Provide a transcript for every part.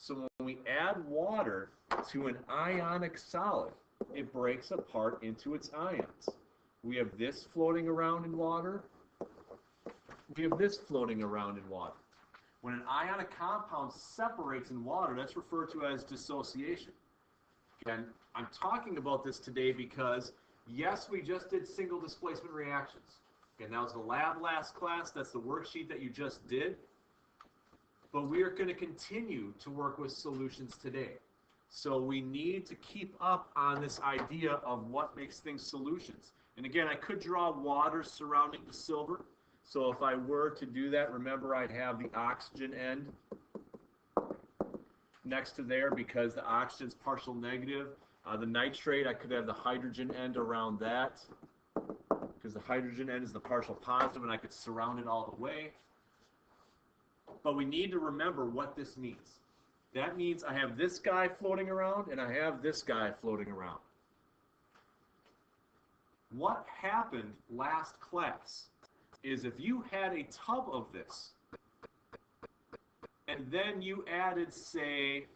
So when we add water to an ionic solid, it breaks apart into its ions. We have this floating around in water. We have this floating around in water. When an ionic compound separates in water, that's referred to as dissociation. Again, I'm talking about this today because, yes, we just did single displacement reactions. Again, that was the lab last class. That's the worksheet that you just did. But we are going to continue to work with solutions today. So we need to keep up on this idea of what makes things solutions. And again, I could draw water surrounding the silver. So if I were to do that, remember I'd have the oxygen end next to there because the oxygen's partial negative. The nitrate, I could have the hydrogen end around that because the hydrogen end is the partial positive and I could surround it all the way. But we need to remember what this means. That means I have this guy floating around and I have this guy floating around. What happened last class is if you had a tub of this and then you added, say,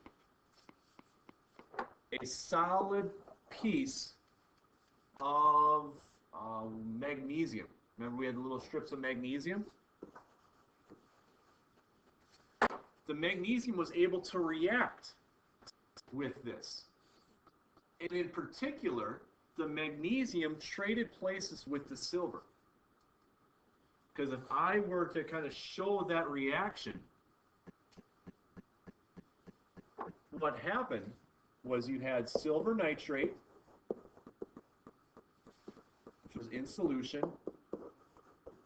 a solid piece of magnesium. Remember we had the little strips of magnesium? The magnesium was able to react with this. And in particular, the magnesium traded places with the silver. Because if I were to kind of show that reaction, what happened was you had silver nitrate, which was in solution,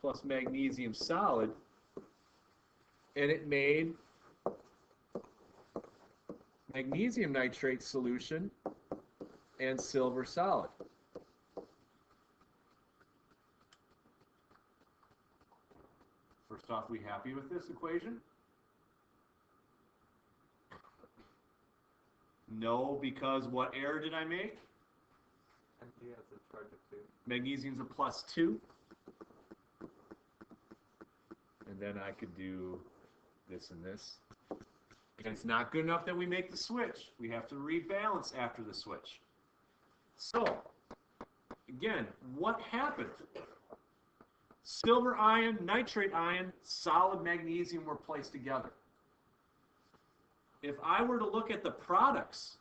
plus magnesium solid, and it made magnesium nitrate solution and silver solid. First off, we happy with this equation? No, because what error did I make? Magnesium's a +2. And then I could do this and this. And it's not good enough that we make the switch. We have to rebalance after the switch. So, again, what happened? Silver ion, nitrate ion, solid magnesium were placed together. If I were to look at the products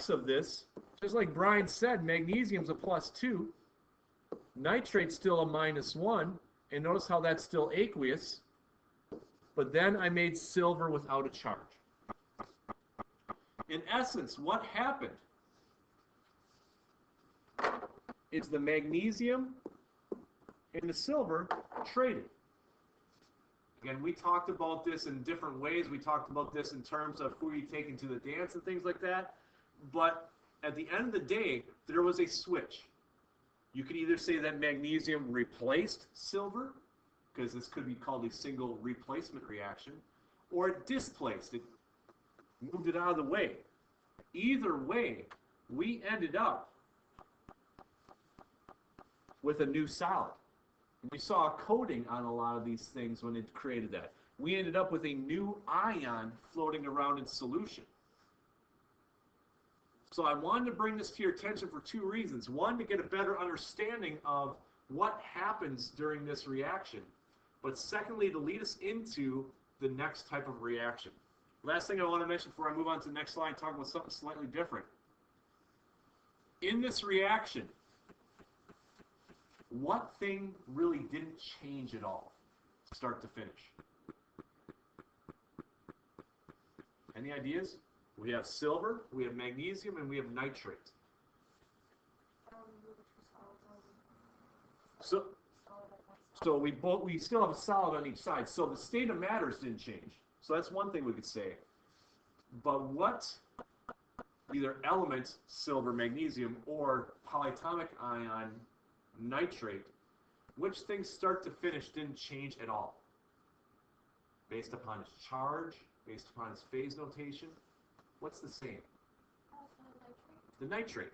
of this, just like Brian said, magnesium's a +2, nitrate's still a -1, and notice how that's still aqueous, but then I made silver without a charge. In essence, what happened is the magnesium and the silver traded. Again, we talked about this in different ways. We talked about this in terms of who you taking to the dance and things like that. But at the end of the day, there was a switch. You could either say that magnesium replaced silver, because this could be called a single replacement reaction, or it displaced it, moved it out of the way. Either way, we ended up with a new solid. We saw a coating on a lot of these things when it created that. We ended up with a new ion floating around in solution. So I wanted to bring this to your attention for two reasons. One, to get a better understanding of what happens during this reaction. But secondly, to lead us into the next type of reaction. Last thing I want to mention before I move on to the next slide, talk about something slightly different. In this reaction, what thing really didn't change at all, start to finish? Any ideas? We have silver, we have magnesium, and we have nitrate. So we still have a solid on each side. So the state of matters didn't change. So that's one thing we could say. But what either element, silver, magnesium, or polyatomic ion, nitrate, which things start to finish didn't change at all? Based upon its charge, based upon its phase notation, what's the same? The nitrate.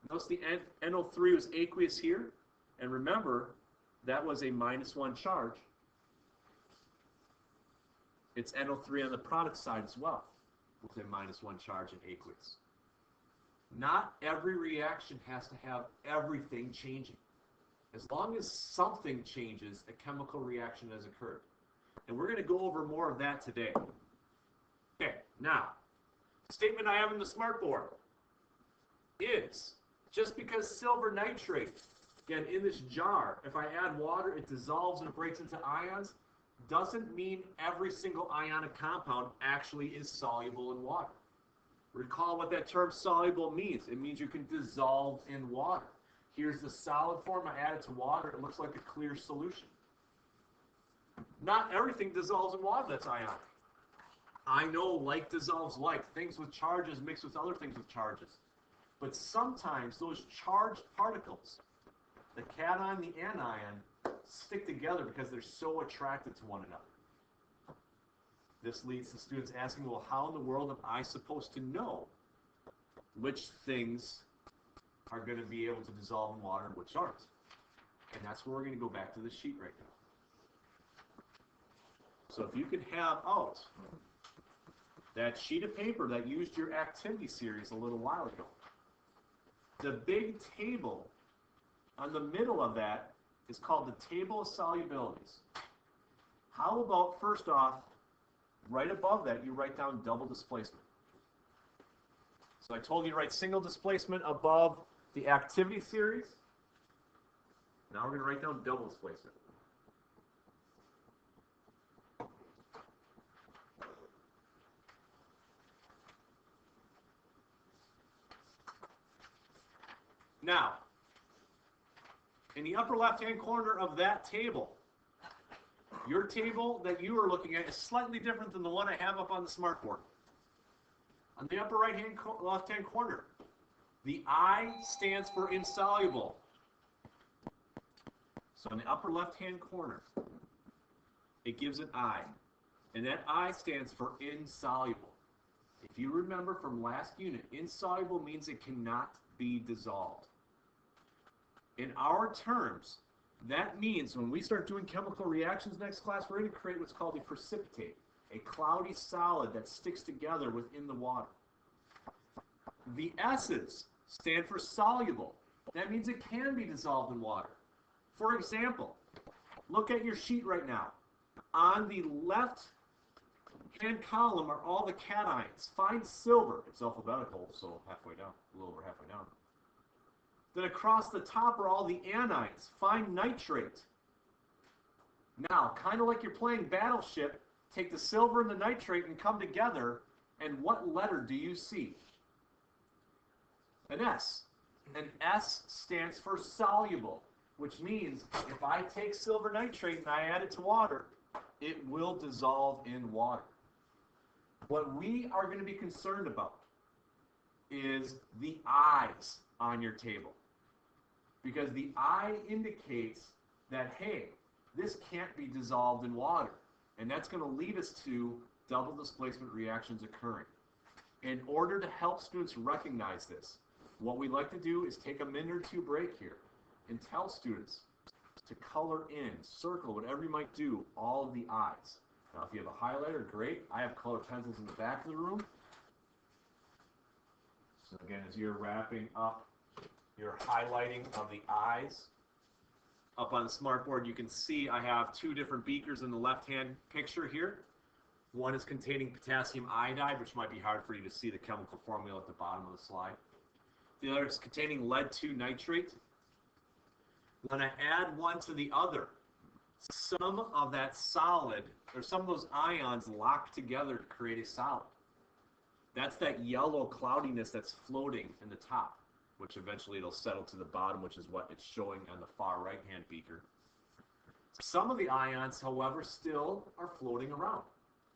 Notice the NO3 was aqueous here, and remember, that was a -1 charge. It's NO3 on the product side as well, with a -1 charge in aqueous. Not every reaction has to have everything changing. As long as something changes, a chemical reaction has occurred. And we're going to go over more of that today. Okay, now, the statement I have in the smartboard is, just because silver nitrate, again, in this jar, if I add water, it dissolves and it breaks into ions, doesn't mean every single ionic compound actually is soluble in water. Recall what that term soluble means. It means you can dissolve in water. Here's the solid form. I add it to water. It looks like a clear solution. Not everything dissolves in water that's ionic. I know like dissolves like. Things with charges mix with other things with charges. But sometimes those charged particles, the cation, the anion, stick together because they're so attracted to one another. This leads to students asking, well, how in the world am I supposed to know which things are going to be able to dissolve in water and which aren't? And that's where we're going to go back to the sheet right now. So if you could have out that sheet of paper that used your activity series a little while ago, the big table on the middle of that is called the table of solubilities. How about, first off, right above that, you write down double displacement. So I told you to write single displacement above the activity series. Now we're going to write down double displacement. Now, in the upper left-hand corner of that table, your table that you are looking at is slightly different than the one I have up on the smartboard. On the upper left-hand corner, the I stands for insoluble. So in the upper left-hand corner, it gives an I, and that I stands for insoluble. If you remember from last unit, insoluble means it cannot be dissolved. In our terms, that means when we start doing chemical reactions next class, we're going to create what's called a precipitate, a cloudy solid that sticks together within the water. The S's stand for soluble. That means it can be dissolved in water. For example, look at your sheet right now. On the left-hand column are all the cations. Find silver. It's alphabetical, so halfway down, a little over halfway down. Then across the top are all the anions. Find nitrate. Now, kind of like you're playing Battleship, take the silver and the nitrate and come together, and what letter do you see? An S. An S stands for soluble, which means if I take silver nitrate and I add it to water, it will dissolve in water. What we are going to be concerned about is the I's on your table. Because the I indicates that, hey, this can't be dissolved in water. And that's going to lead us to double displacement reactions occurring. In order to help students recognize this, what we like to do is take a minute or two break here and tell students to color in, circle, whatever you might do, all of the I's. Now, if you have a highlighter, great. I have colored pencils in the back of the room. So again, as you're wrapping up your highlighting of the I's. Up on the smartboard, you can see I have two different beakers in the left-hand picture here. One is containing potassium iodide, which might be hard for you to see the chemical formula at the bottom of the slide. The other is containing lead-2 nitrate. When I add one to the other, some of that solid, or some of those ions lock together to create a solid. That's that yellow cloudiness that's floating in the top, which eventually it'll settle to the bottom, which is what it's showing on the far right-hand beaker. Some of the ions, however, still are floating around.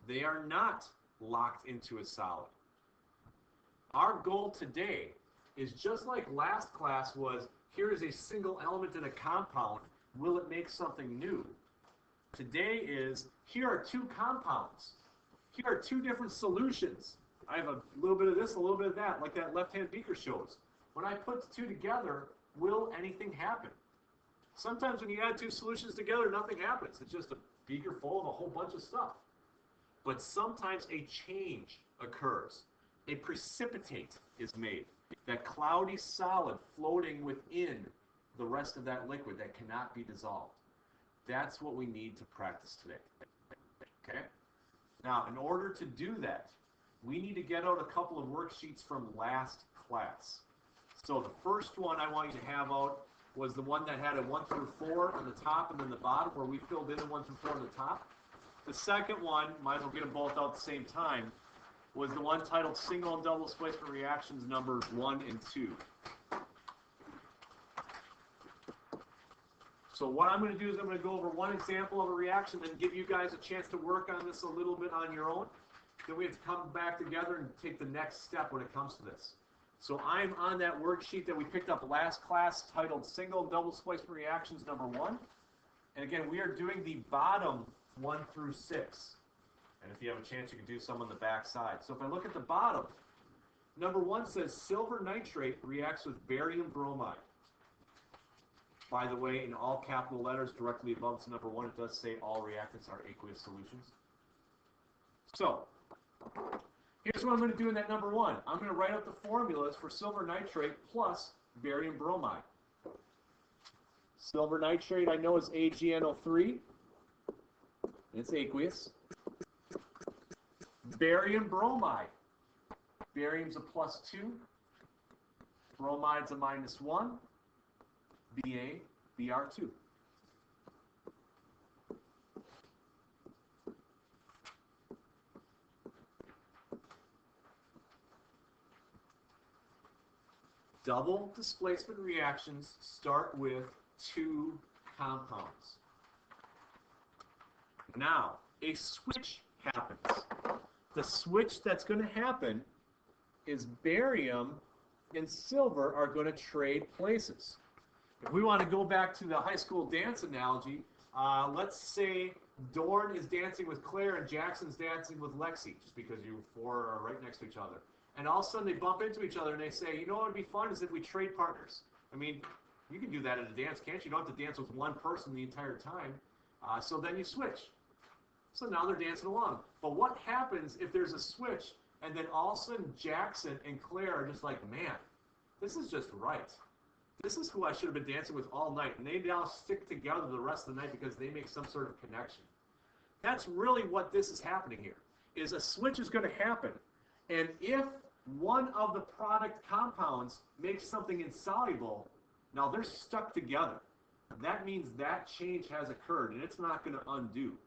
They are not locked into a solid. Our goal today is just like last class was, here is a single element in a compound. Will it make something new? Today is, here are two compounds. Here are two different solutions. I have a little bit of this, a little bit of that, like that left-hand beaker shows. When I put the two together, will anything happen? Sometimes when you add two solutions together, nothing happens. It's just a beaker full of a whole bunch of stuff. but sometimes a change occurs. A precipitate is made, that cloudy solid floating within the rest of that liquid that cannot be dissolved. That's what we need to practice today. Okay? Now, in order to do that, we need to get out a couple of worksheets from last class. So the first one I want you to have out was the one that had a 1 through 4 on the top and then the bottom, where we filled in a 1 through 4 on the top. The second one, might as well get them both out at the same time, was the one titled Single and Double Displacement Reactions numbers 1 and 2. So what I'm going to do is I'm going to go over one example of a reaction and give you guys a chance to work on this a little bit on your own. Then we have to come back together and take the next step when it comes to this. So I'm on that worksheet that we picked up last class titled Single and Double Displacement Reactions number 1. And again, we are doing the bottom 1 through 6. And if you have a chance, you can do some on the back side. So if I look at the bottom, number 1 says silver nitrate reacts with barium bromide. By the way, in all capital letters directly above number 1, it does say all reactants are aqueous solutions. So, here's what I'm going to do in that number 1. I'm going to write out the formulas for silver nitrate plus barium bromide. Silver nitrate I know is AgNO3. It's aqueous. Barium bromide. Barium's a +2. Bromide's a -1. Br2. Double displacement reactions start with 2 compounds. Now, a switch happens. The switch that's going to happen is barium and silver are going to trade places. If we want to go back to the high school dance analogy, let's say Dorn is dancing with Claire and Jackson's dancing with Lexi, just because you four are right next to each other. And all of a sudden they bump into each other and they say, you know what would be fun is if we trade partners. I mean, you can do that at a dance, can't you? You don't have to dance with one person the entire time. So then you switch. So now they're dancing along. But what happens if there's a switch and then all of a sudden Jackson and Claire are just like, man, this is just right. This is who I should have been dancing with all night. And they now stick together the rest of the night because they make some sort of connection. That's really what this is happening here, is a switch is going to happen. And if one of the product compounds makes something insoluble, now they're stuck together. That means that change has occurred, and it's not going to undo.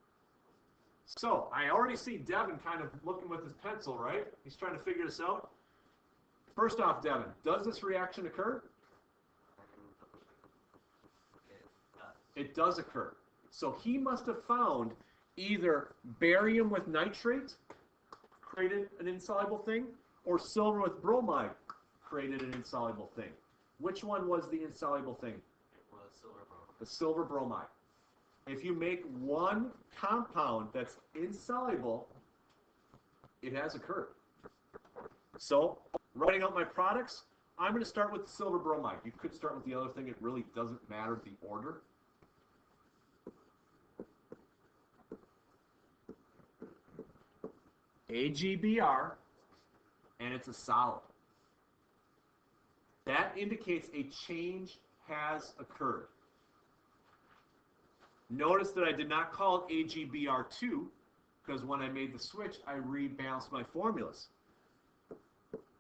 So I already see Devin kind of looking with his pencil, right? He's trying to figure this out. First off, Devin, does this reaction occur? It does occur. So he must have found either barium with nitrate created an insoluble thing, or silver with bromide created an insoluble thing. Which one was the insoluble thing? It was silver bromide. The silver bromide. If you make one compound that's insoluble, it has occurred. So, writing out my products, I'm going to start with the silver bromide. You could start with the other thing. It really doesn't matter the order. AgBr, and it's a solid. That indicates a change has occurred. Notice that I did not call it AgBr2 because when I made the switch, I rebalanced my formulas.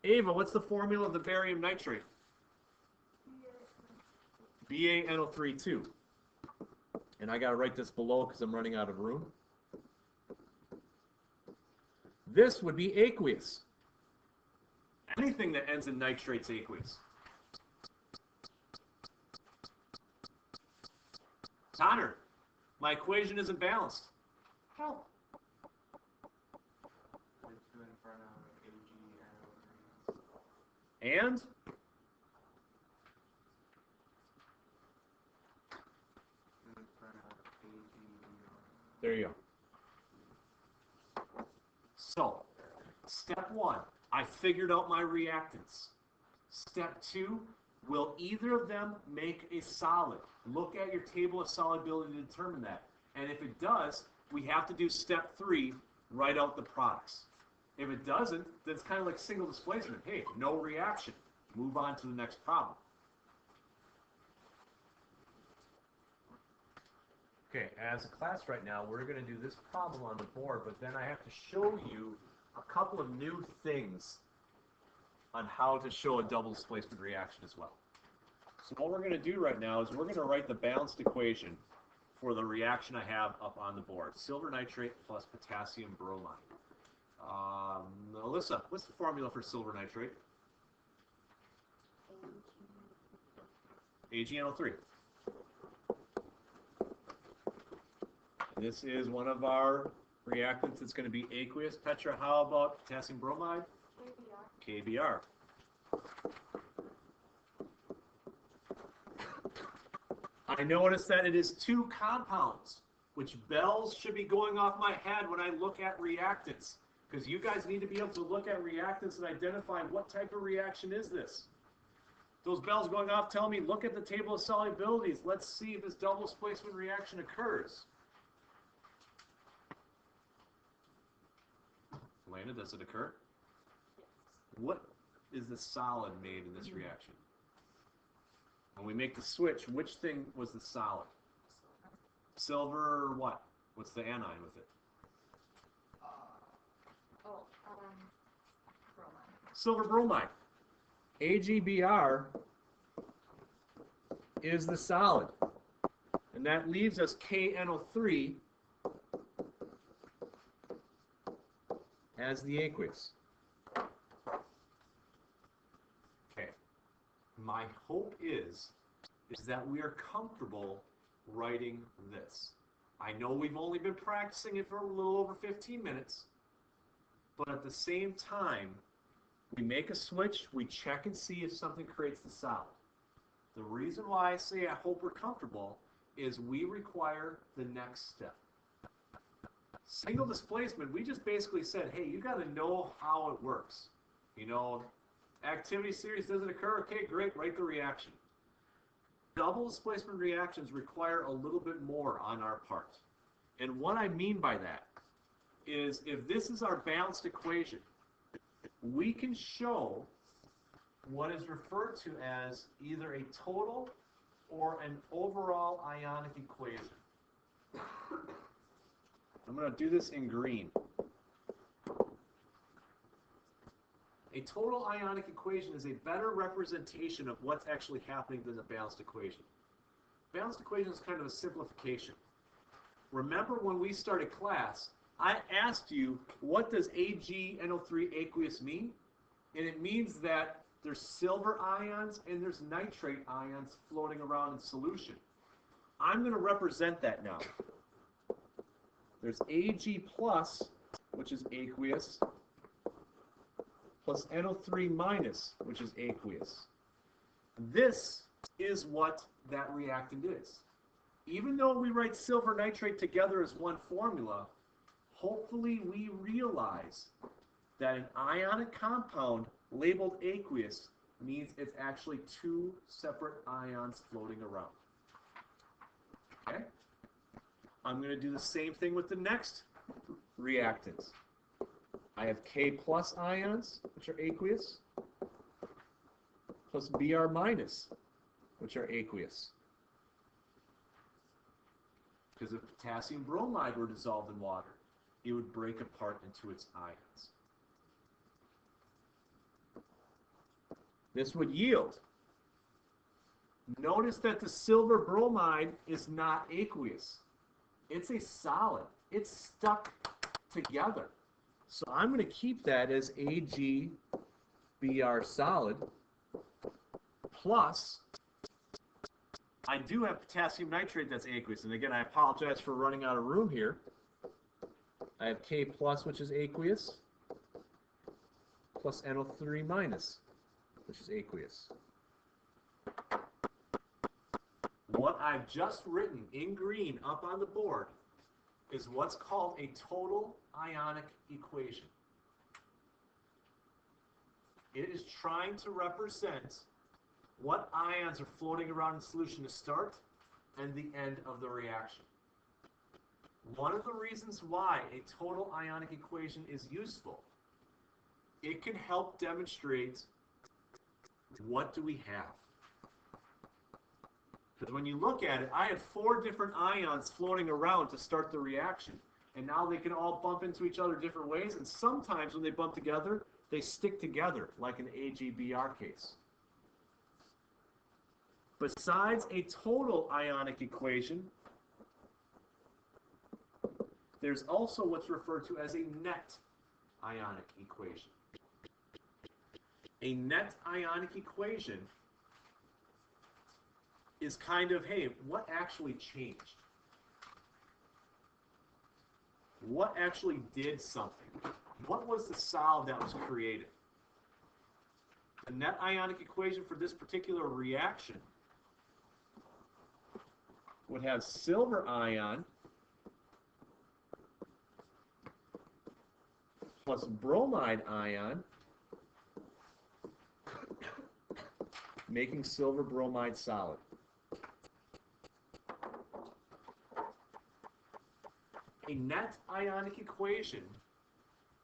Ava, what's the formula of the barium nitrate? BaNO3 And I got to write this below because I'm running out of room. This would be aqueous. Anything that ends in nitrate's aqueous. Connor, my equation isn't balanced. How? And? There you go. So, step 1, I figured out my reactants. Step 2, will either of them make a solid? Look at your table of solubility to determine that. And if it does, we have to do step 3, write out the products. If it doesn't, then it's kind of like single displacement. Hey, no reaction. Move on to the next problem. Okay, as a class right now, we're going to do this problem on the board, but then I have to show you a couple of new things on how to show a double displacement reaction as well. So what we're going to do right now is we're going to write the balanced equation for the reaction I have up on the board. Silver nitrate plus potassium bromide. Alyssa, what's the formula for silver nitrate? AgNO3. This is one of our reactants. It's going to be aqueous. Petra, how about potassium bromide? KBr. I notice that it is two compounds, which bells should be going off my head when I look at reactants, because you guys need to be able to look at reactants and identify what type of reaction is this. Those bells going off tell me, look at the table of solubilities. Let's see if this double displacement reaction occurs. Elena, does it occur? What is the solid made in this reaction? When we make the switch, which thing was the solid? Silver what? What's the anion with it? Bromide. Silver bromide. AgBr is the solid. And that leaves us KNO3 as the aqueous. Okay. My hope is that we are comfortable writing this. I know we've only been practicing it for a little over 15 minutes, but at the same time, we make a switch, we check and see if something creates the solid. The reason why I say I hope we're comfortable is we require the next step. Single displacement, we just basically said, hey, you got to know how it works. You know, activity series doesn't occur, okay, great, write the reaction. Double displacement reactions require a little bit more on our part. And what I mean by that is if this is our balanced equation, we can show what is referred to as either a total or an overall ionic equation. I'm going to do this in green. A total ionic equation is a better representation of what's actually happening than a balanced equation. Balanced equation is kind of a simplification. Remember when we started class, I asked you, what does AgNO3 aqueous mean? And it means that there's silver ions and there's nitrate ions floating around in solution. I'm going to represent that now. There's Ag plus, which is aqueous, plus NO3 minus, which is aqueous. This is what that reactant is. Even though we write silver nitrate together as one formula, hopefully we realize that an ionic compound labeled aqueous means it's actually two separate ions floating around. Okay? I'm going to do the same thing with the next reactants. I have K plus ions, which are aqueous, plus Br minus, which are aqueous. Because if potassium bromide were dissolved in water, it would break apart into its ions. This would yield. Notice that the silver bromide is not aqueous. It's a solid. It's stuck together. So I'm going to keep that as AgBr solid plus, I do have potassium nitrate that's aqueous. And again, I apologize for running out of room here. I have K plus, which is aqueous, plus NO3 minus, which is aqueous. What I've just written in green up on the board is what's called a total ionic equation. It is trying to represent what ions are floating around in solution to start and the end of the reaction. One of the reasons why a total ionic equation is useful, it can help demonstrate what do we have. Because when you look at it, I have 4 different ions floating around to start the reaction. And now they can all bump into each other different ways. And sometimes when they bump together, they stick together, like an AgBr case. Besides a total ionic equation, there's also what's referred to as a net ionic equation. A net ionic equation is kind of, hey, what actually changed? What actually did something? What was the solve that was created? The net ionic equation for this particular reaction would have silver ion plus bromide ion making silver bromide solid. A net ionic equation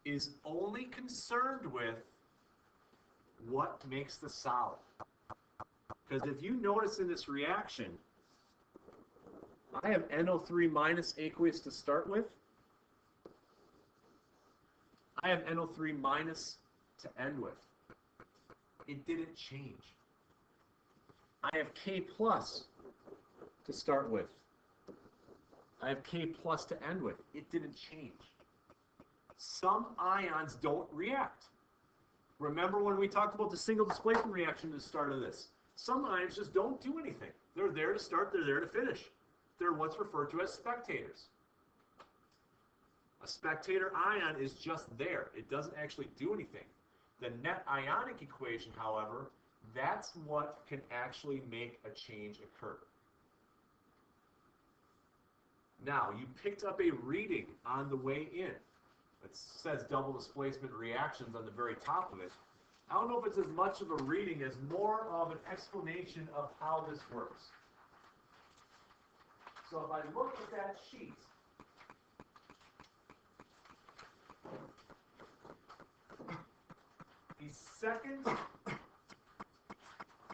is only concerned with what makes the solid. Because if you notice in this reaction, I have NO3 minus aqueous to start with. I have NO3 minus to end with. It didn't change. I have K plus to start with. I have K plus to end with. It didn't change. Some ions don't react. Remember when we talked about the single displacement reaction at the start of this? Some ions just don't do anything. They're there to start, they're there to finish. They're what's referred to as spectators. A spectator ion is just there. It doesn't actually do anything. The net ionic equation, however, that's what can actually make a change occur. Now, you picked up a reading on the way in. It says double displacement reactions on the very top of it. I don't know if it's as much of a reading as more of an explanation of how this works. So if I look at that sheet, the second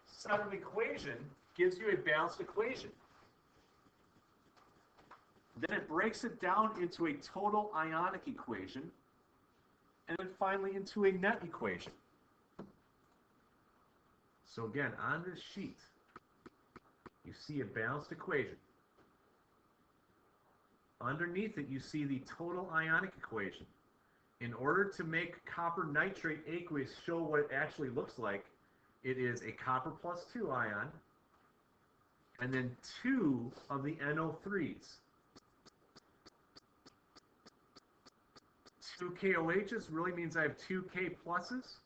set of equation gives you a balanced equation. Then it breaks it down into a total ionic equation, and then finally into a net equation. So again, on this sheet, you see a balanced equation. Underneath it, you see the total ionic equation. In order to make copper nitrate aqueous show what it actually looks like, it is a copper plus 2 ion, and then 2 of the NO3s. 2 KOHs really means I have 2 K pluses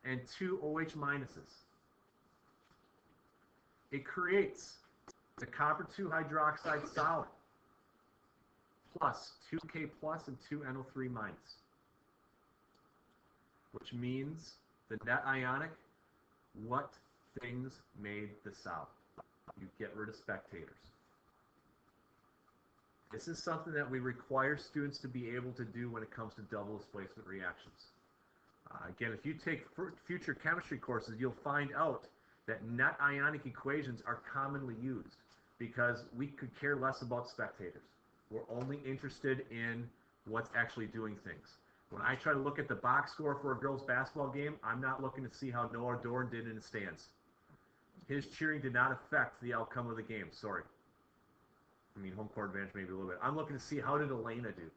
and 2 OH minuses. It creates the copper 2 hydroxide solid plus 2 K plus and 2 NO3 minus, which means the net ionic, what things made the solid? You get rid of spectators. This is something that we require students to be able to do when it comes to double displacement reactions. Again, if you take future chemistry courses, you'll find out that net ionic equations are commonly used because we could care less about spectators. We're only interested in what's actually doing things. When I try to look at the box score for a girls' basketball game, I'm not looking to see how Noah Dorn did in the stands. His cheering did not affect the outcome of the game, sorry. I mean, home court advantage maybe a little bit. I'm looking to see how did Elena do,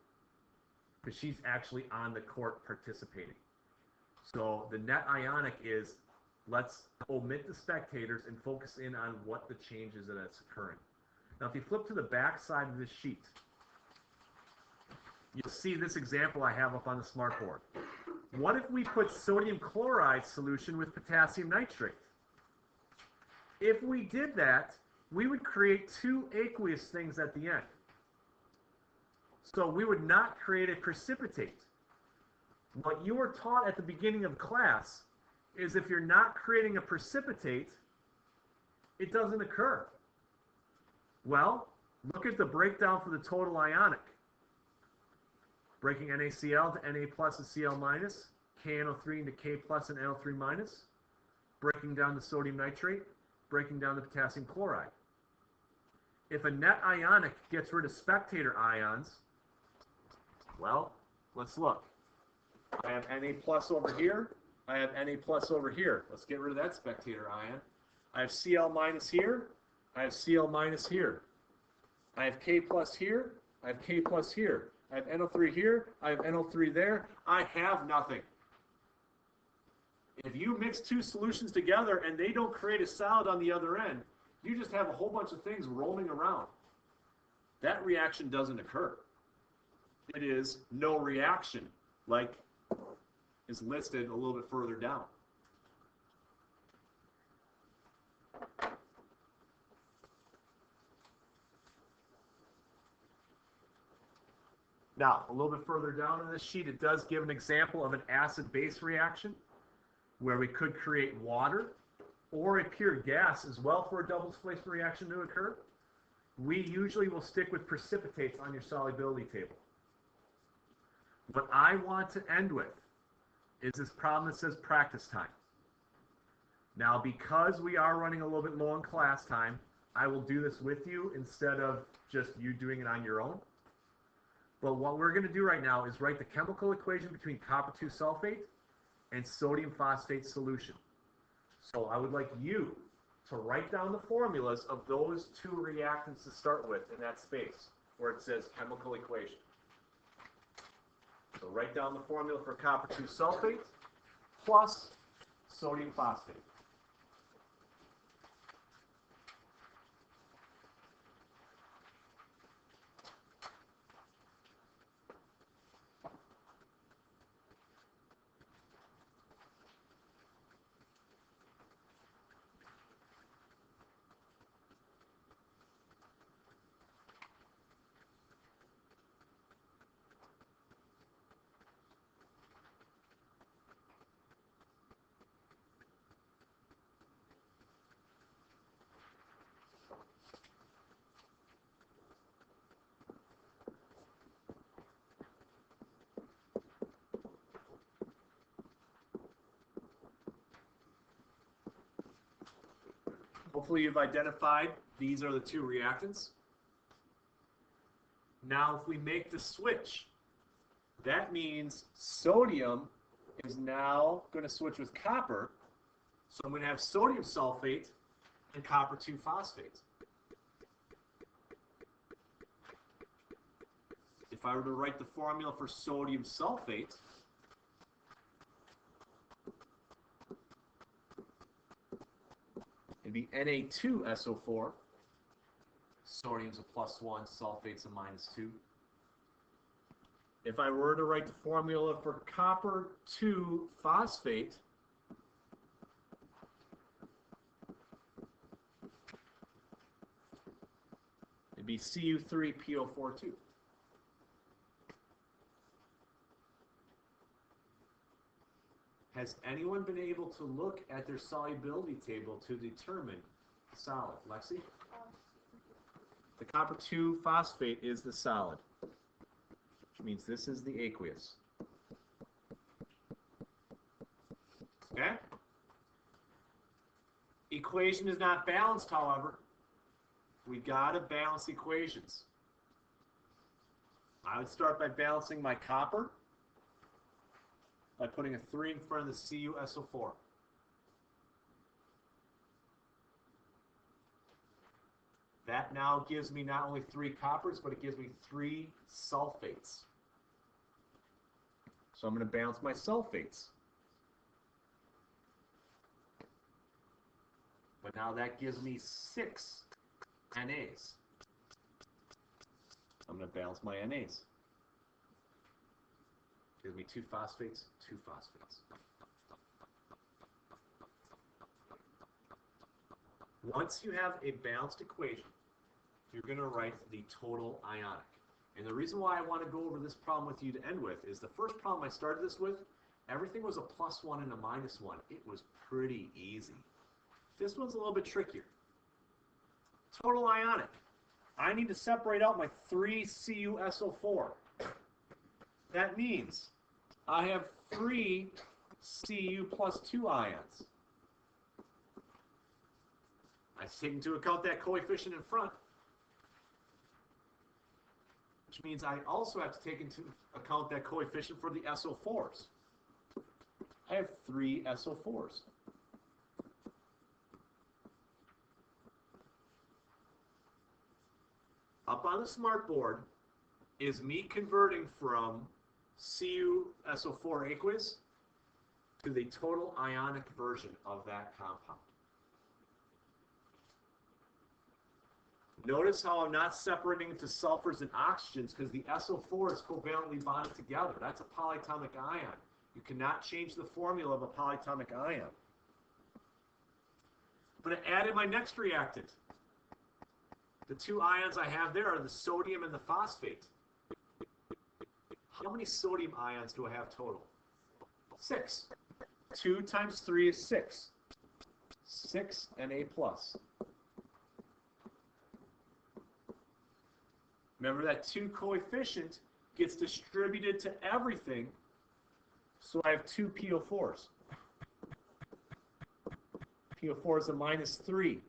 because she's actually on the court participating. So the net ionic is, let's omit the spectators and focus in on what the change is that's occurring. Now, if you flip to the back side of this sheet, you'll see this example I have up on the smartboard. What if we put sodium chloride solution with potassium nitrate? If we did that, we would create 2 aqueous things at the end. So we would not create a precipitate. What you were taught at the beginning of class is if you're not creating a precipitate, it doesn't occur. Well, Look at the breakdown for the total ionic. Breaking NaCl to Na plus and Cl minus, KNO3 into K plus and NO3 minus, breaking down the sodium nitrate, breaking down the potassium chloride. If a net ionic gets rid of spectator ions, well, let's look. I have Na plus over here. I have Na plus over here. Let's get rid of that spectator ion. I have Cl minus here. I have Cl minus here. I have K plus here. I have K plus here. I have NO3 here. I have NO3 there. I have nothing. If you mix two solutions together and they don't create a solid on the other end, you just have a whole bunch of things rolling around. That reaction doesn't occur. It is no reaction, like is listed a little bit further down. Now, a little bit further down in this sheet, it does give an example of an acid-base reaction where we could create water or a pure gas as well for a double displacement reaction to occur. We usually will stick with precipitates on your solubility table. What I want to end with is this problem that says practice time. Now, because we are running a little bit low on class time, I will do this with you instead of just you doing it on your own. But what we're going to do right now is write the chemical equation between copper 2 sulfate and sodium phosphate solution. So I would like you to write down the formulas of those two reactants to start with in that space where it says chemical equation. So write down the formula for copper 2 sulfate plus sodium phosphate. Hopefully you've identified these are the two reactants. Now if we make the switch, that means sodium is now going to switch with copper. So I'm going to have sodium sulfate and copper 2 phosphate. If I were to write the formula for sodium sulfate, it'd be Na2SO4. Sodium's a +1, sulfate's a -2. If I were to write the formula for copper 2 phosphate, it'd be Cu3PO42. Has anyone been able to look at their solubility table to determine the solid? Lexi? The copper 2 phosphate is the solid, which means this is the aqueous. Okay? Equation is not balanced, however. We gotta balance equations. I would start by balancing my copper by putting a 3 in front of the CuSO4. That now gives me not only 3 coppers, but it gives me 3 sulfates. So I'm going to balance my sulfates. But now that gives me 6 NAs. I'm going to balance my NAs. Gives me 2 phosphates, 2 phosphates. Once you have a balanced equation, you're going to write the total ionic. And the reason why I want to go over this problem with you to end with is the first problem I started this with, everything was a +1 and a -1. It was pretty easy. This one's a little bit trickier. Total ionic. I need to separate out my 3 CuSO4. That means I have 3 Cu plus 2 ions. I take into account that coefficient in front, which means I also have to take into account that coefficient for the SO4s. I have 3 SO4s. Up on the smartboard is me converting from CuSO4 aqueous to the total ionic version of that compound. Notice how I'm not separating into sulfurs and oxygens because the SO4 is covalently bonded together. That's a polyatomic ion. You cannot change the formula of a polyatomic ion. I'm going to add in my next reactant. The 2 ions I have there are the sodium and the phosphate. How many sodium ions do I have total? 6. 2 times 3 is 6. 6 Na+. Remember that 2 coefficient gets distributed to everything, so I have 2 PO4s. PO4 is a -3.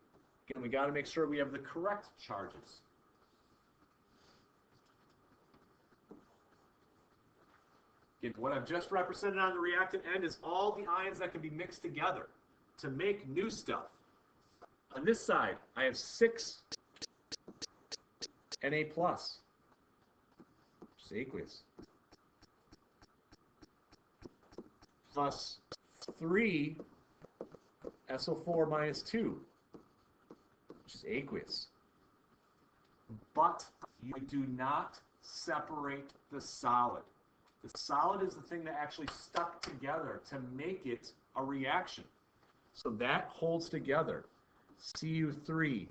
Again, we got to make sure we have the correct charges. Again, what I've just represented on the reactant end is all the ions that can be mixed together to make new stuff. On this side, I have 6 Na+, which is aqueous, plus 3 SO4 minus 2, which is aqueous. But you do not separate the solid. The solid is the thing that actually stuck together to make it a reaction. So that holds together. Cu3,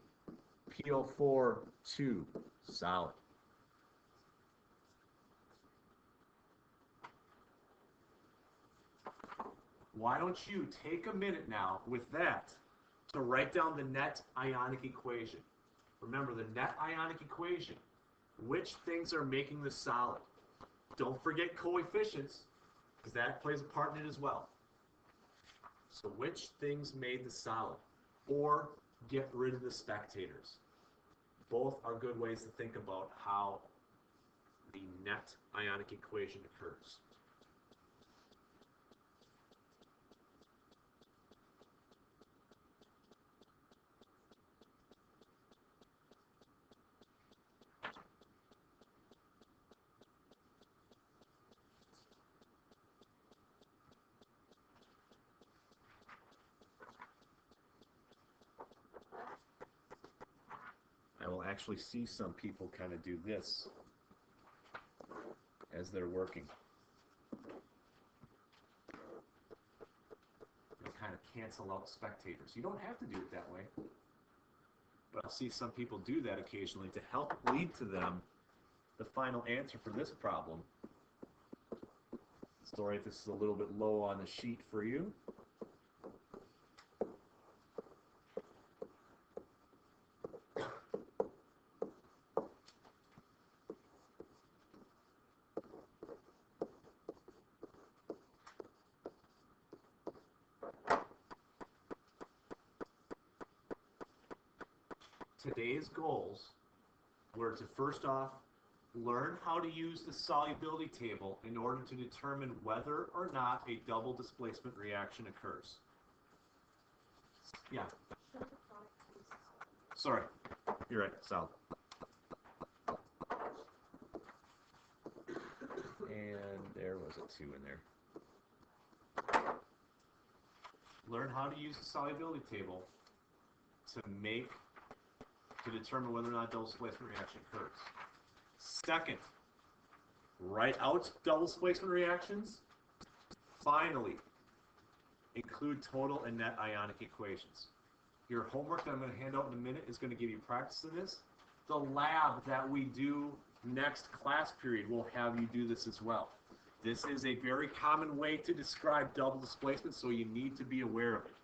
PO4, 2, solid. Why don't you take a minute now with that to write down the net ionic equation. Remember the net ionic equation. Which things are making the solid? Don't forget coefficients, because that plays a part in it as well. So which things made the solid? Or get rid of the spectators. Both are good ways to think about how the net ionic equation occurs. I will actually see some people kind of do this as they're working. They kind of cancel out spectators. You don't have to do it that way. But I'll see some people do that occasionally to help lead to them the final answer for this problem. Sorry if this is a little bit low on the sheet for you. Today's goals were to first off learn how to use the solubility table in order to determine whether or not a double displacement reaction occurs. Yeah. Sorry. You're right, Sal. And there was a 2 in there. Learn how to use the solubility table to determine whether or not double displacement reaction occurs. Second, write out double displacement reactions. Finally, include total and net ionic equations. Your homework that I'm going to hand out in a minute is going to give you practice in this. The lab that we do next class period will have you do this as well. This is a very common way to describe double displacement, so you need to be aware of it.